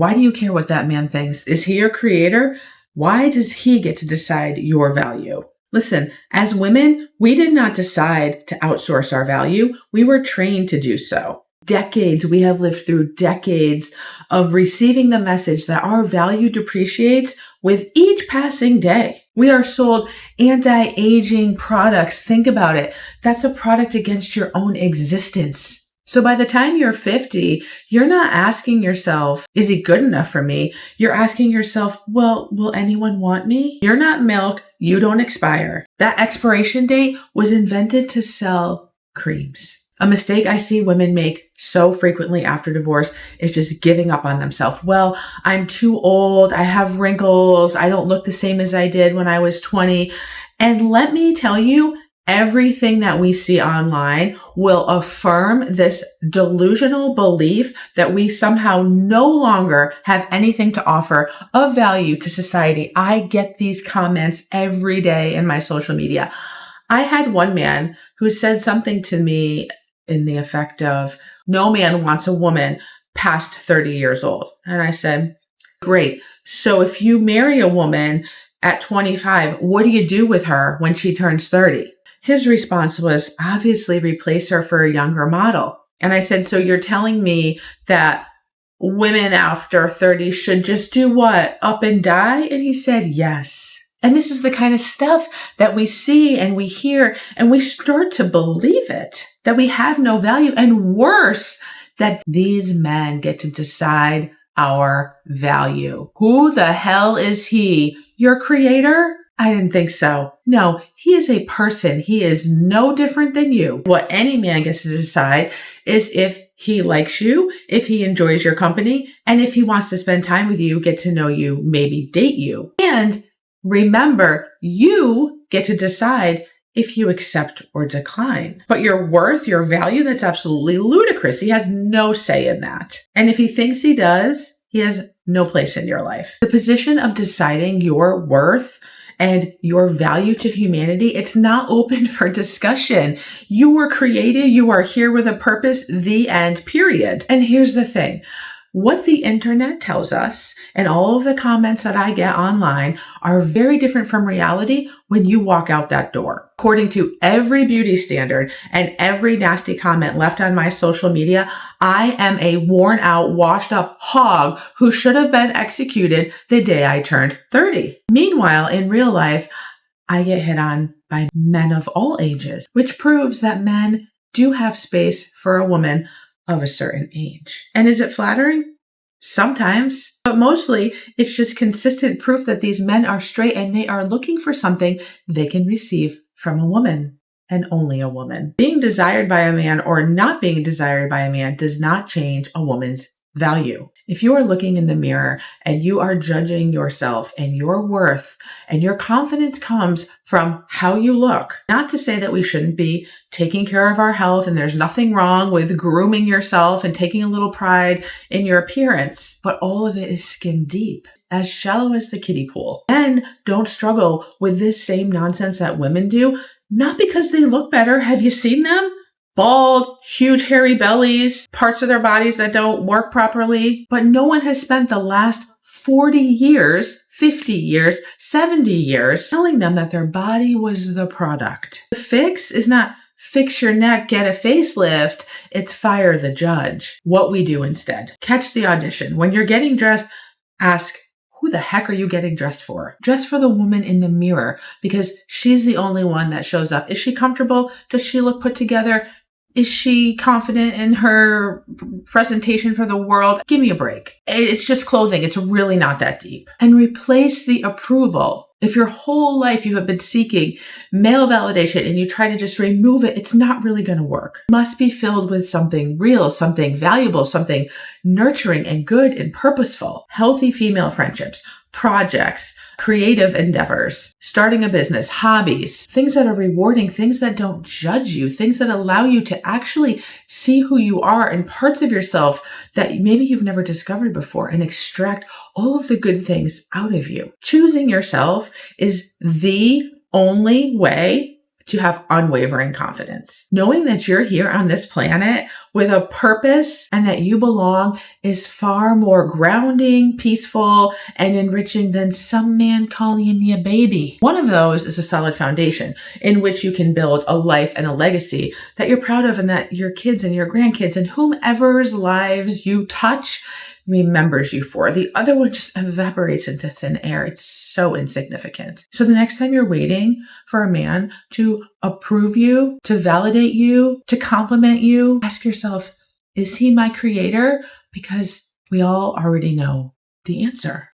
Why do you care what that man thinks? Is he your creator? Why does he get to decide your value? Listen, as women, we did not decide to outsource our value. We were trained to do so. We have lived through decades of receiving the message that our value depreciates with each passing day. We are sold anti-aging products. Think about it. That's a product against your own existence. So by the time you're 50, you're not asking yourself, is he good enough for me? You're asking yourself, well, will anyone want me? You're not milk. You don't expire. That expiration date was invented to sell creams. A mistake I see women make so frequently after divorce is just giving up on themselves. Well, I'm too old. I have wrinkles. I don't look the same as I did when I was 20. And let me tell you, everything that we see online will affirm this delusional belief that we somehow no longer have anything to offer of value to society. I get these comments every day in my social media. I had one man who said something to me in the effect of, no man wants a woman past 30 years old. And I said, great. So if you marry a woman at 25, what do you do with her when she turns 30? His response was, obviously replace her for a younger model. And I said, so you're telling me that women after 30 should just do what? Up and die? And he said, yes. And this is the kind of stuff that we see and we hear and we start to believe it, that we have no value, and worse, that these men get to decide our value. Who the hell is he? Your creator? I didn't think so. No, he is a person. He is no different than you. What any man gets to decide is if he likes you, if he enjoys your company, and if he wants to spend time with you, get to know you, maybe date you. And remember, you get to decide if you accept or decline. But your worth, your value, that's absolutely ludicrous. He has no say in that. And if he thinks he does, he has no place in your life. The position of deciding your worth and your value to humanity, it's not open for discussion. You were created, you are here with a purpose, the end, period. And here's the thing. What the internet tells us and all of the comments that I get online are very different from reality when you walk out that door. According to every beauty standard and every nasty comment left on my social media, I am a worn out, washed up hog who should have been executed the day I turned 30. Meanwhile, in real life, I get hit on by men of all ages, which proves that men do have space for a woman of a certain age. And is it flattering? Sometimes, but mostly it's just consistent proof that these men are straight and they are looking for something they can receive from a woman and only a woman. Being desired by a man or not being desired by a man does not change a woman's value. If you are looking in the mirror and you are judging yourself and your worth and your confidence comes from how you look, not to say that we shouldn't be taking care of our health and there's nothing wrong with grooming yourself and taking a little pride in your appearance, but all of it is skin deep, as shallow as the kiddie pool. Men don't struggle with this same nonsense that women do, not because they look better. Have you seen them? Bald, huge hairy bellies, parts of their bodies that don't work properly. But no one has spent the last 40 years, 50 years, 70 years telling them that their body was the product. The fix is not fix your neck, get a facelift. It's fire the judge. What we do instead. Catch the audition. When you're getting dressed, ask, who the heck are you getting dressed for? Dress for the woman in the mirror because she's the only one that shows up. Is she comfortable? Does she look put together? Is she confident in her presentation for the world? Give me a break. It's just clothing. It's really not that deep. And replace the approval. If your whole life you have been seeking male validation and you try to just remove it, it's not really going to work. It must be filled with something real, something valuable, something nurturing and good and purposeful. Healthy female friendships, projects, creative endeavors, starting a business, hobbies, things that are rewarding, things that don't judge you, things that allow you to actually see who you are and parts of yourself that maybe you've never discovered before and extract all of the good things out of you. Choosing yourself is the only way to have unwavering confidence. Knowing that you're here on this planet with a purpose and that you belong is far more grounding, peaceful, and enriching than some man calling you a baby. One of those is a solid foundation in which you can build a life and a legacy that you're proud of and that your kids and your grandkids and whomever's lives you touch remembers you for. The other one just evaporates into thin air. It's so insignificant. So the next time you're waiting for a man to approve you, to validate you, to compliment you, ask yourself, is he my creator? Because we all already know the answer.